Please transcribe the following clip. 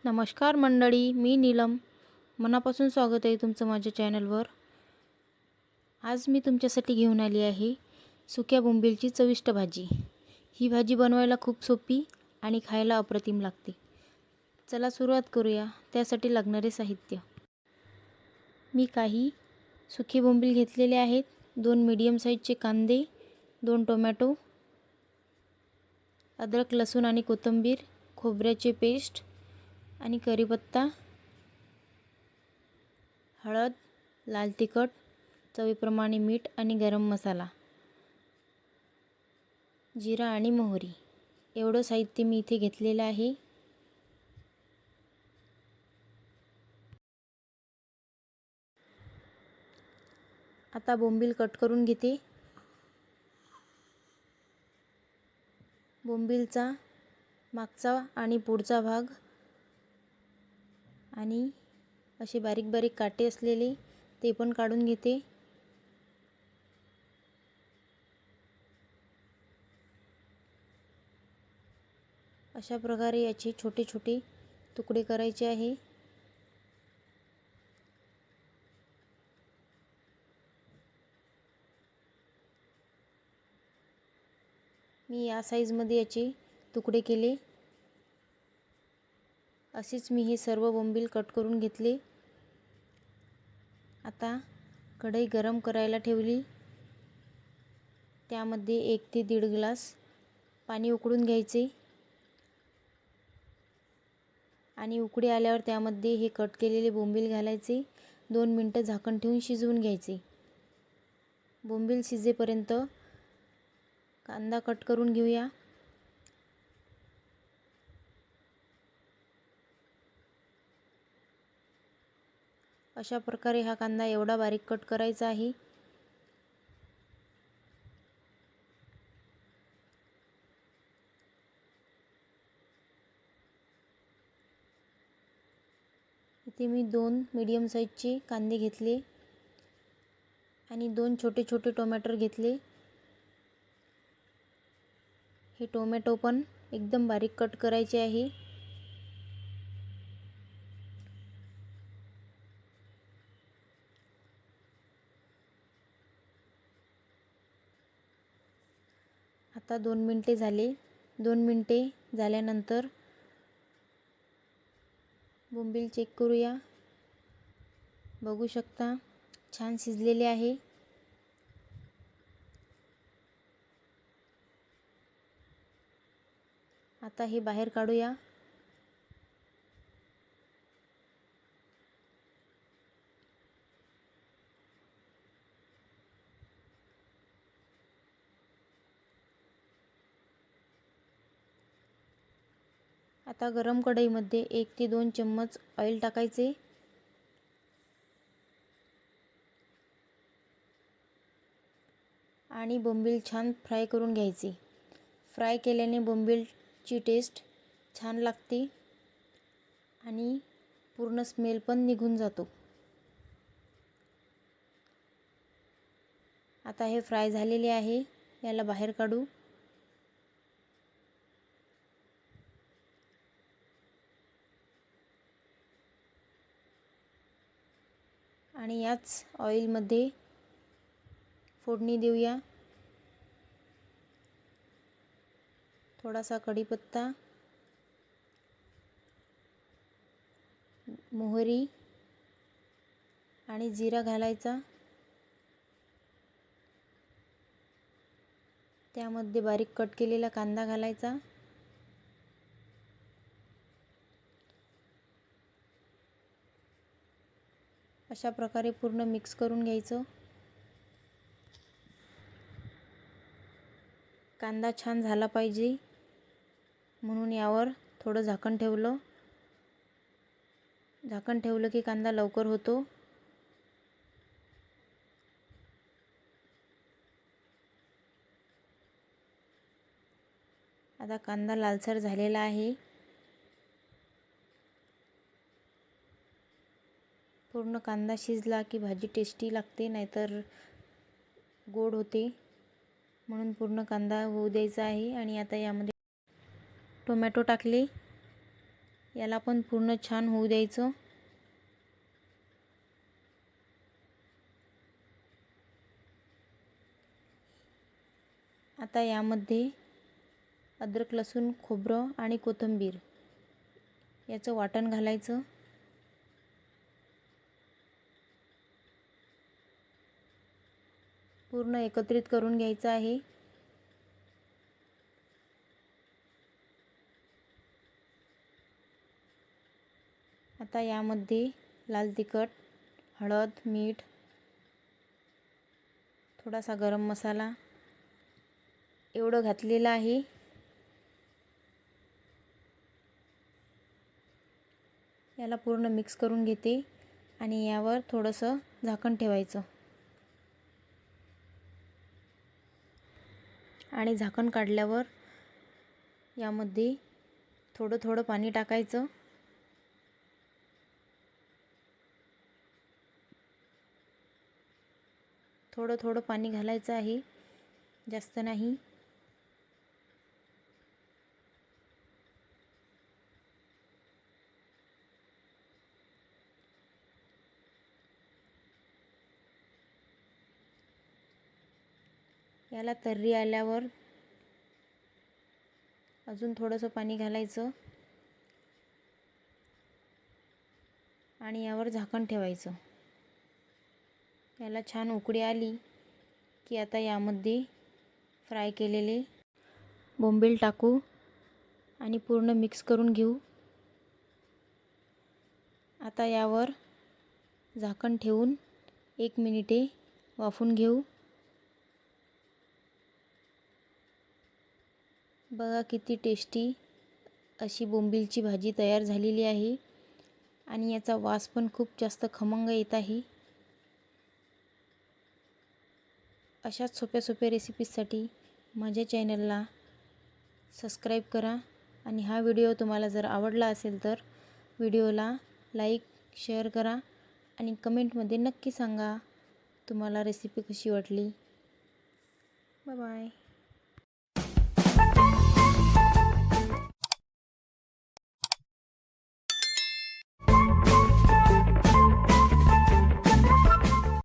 नमस्कार मंडळी, मी नीलम. मनापासून स्वागत आहे तुमचं माझ्या चॅनलवर. आज मी तुमच्यासाठी घेऊन आली आहे सुक्या बोंबीलची चविष्ट भाजी. ही भाजी बनवायला खूप सोपी आणि खायला अप्रतिम लागते. चला सुरुवात करूया. त्यासाठी लागणारे साहित्य: मी काही सुके बोंबील घेतलेले आहेत, 2 मीडियम साईजचे कांदे, 2 टोमॅटो, अद्रक, लसूण आणि कोथिंबीर, खोबऱ्याचे पेस्ट आणि कढीपत्ता, हळद, लाल तिखट, चवीप्रमाणे मीठ आणि गरम मसाला, जिरा आणि मोहरी. एवढं साहित्य मी इथे घेतलेलं आहे. आता बोंबील कट करून घेते. बोंबीलचा मागचा आणि पुढचा भाग आणि असे बारीक बारीक काटे असलेले ते पण काढून घेते. अशा प्रकारे याचे छोटे छोटे तुकडे करायचे आहे. मी या साईजमध्ये याचे तुकडे केले. असेच मी हे सर्व बोंबील कट करून घेतले. आता कढई गरम करायला ठेवली. त्यामध्ये 1 ते 1.5 ग्लास पाणी उकळून घ्यायचे आणि उकळी आल्यावर त्यामध्ये हे कट केलेले बोंबील घालायचे. 2 मिनिटं झाकण ठेवून शिजवून घ्यायचे. बोंबील शिजेपर्यंत कांदा कट करून घेऊया. अशा प्रकारे हा कांदा एवढा बारीक कट करायचा आहे. इथे मी 2 मीडियम साईजचे कांदे घेतले आणि 2 छोटे छोटे टोमॅटो घेतले. हे टोमॅटो पण एकदम बारीक कट करायचे आहे. आता 2 मिनिटे झाले. 2 मिनिटे झाल्यानंतर बोंबील चेक करूया. बघू शकता छान शिजलेले आहे. आता हे बाहेर काढूया. आता गरम कढईमध्ये 1 ते 2 चम्मच ऑइल टाकायचे आणि बोंबील छान फ्राय करून घ्यायचे. फ्राय केल्याने बोंबीलची टेस्ट छान लागते आणि पूर्ण स्मेल पण निघून जातो. आता हे फ्राय झालेले आहे. याला बाहेर काढू. आणि याच ऑइलमध्ये फोडणी देऊया. थोडासा कढीपत्ता, मोहरी आणि जिरा घालायचा. त्यामध्ये बारीक कट केलेला कांदा घालायचा. अशा प्रकारे पूर्ण मिक्स करून घ्यायचं. कांदा छान झाला पाहिजे म्हणून यावर थोडं झाकण ठेवलं. झाकण ठेवलं की कांदा लवकर होतो. आता कांदा लालसर झालेला आहे. पूर्ण कांदा शिजला की भाजी टेस्टी लागते, नाहीतर गोड होते. म्हणून पूर्ण कांदा होऊ द्यायचा आहे. आणि आता यामध्ये टोमॅटो टाकले. याला पण पूर्ण छान होऊ द्यायचं. आता यामध्ये अद्रक, लसूण, खोबरं आणि कोथिंबीर याचं वाटण घालायचं. पूर्ण एकत्रित करून घ्यायचं आहे. आता यामध्ये लाल तिखट, हळद, मीठ, थोडासा गरम मसाला एवढं घातलेलं आहे. याला पूर्ण मिक्स करून घेते आणि यावर थोडंसं झाकण ठेवायचं आणि झाकण काढल्यावर यामध्ये थोडं थोडं पाणी टाकायचं. थोडं थोडं पाणी घालायचं आहे, जास्त नाही. याला तर्री आल्यावर अजून थोडंसं पाणी घालायचं आणि यावर झाकण ठेवायचं. याला छान उकळी आली की आता यामध्ये फ्राय केलेले बोंबील टाकू आणि पूर्ण मिक्स करून घेऊ. आता यावर झाकण ठेवून 1 मिनिटे वाफवून घेऊ. बघा किती टेस्टी अशी बोंबीलची भाजी तयार झालेली आहे आणि याचा वास पण खूप जास्त खमंग येत आहे. अशाच सोप्या सोप्या रेसिपीजसाठी माझ्या चॅनलला सबस्क्राईब करा आणि हा व्हिडिओ तुम्हाला जर आवडला असेल तर व्हिडिओला लाईक, शेअर करा आणि कमेंटमध्ये नक्की सांगा तुम्हाला रेसिपी कशी वाटली. Bye bye.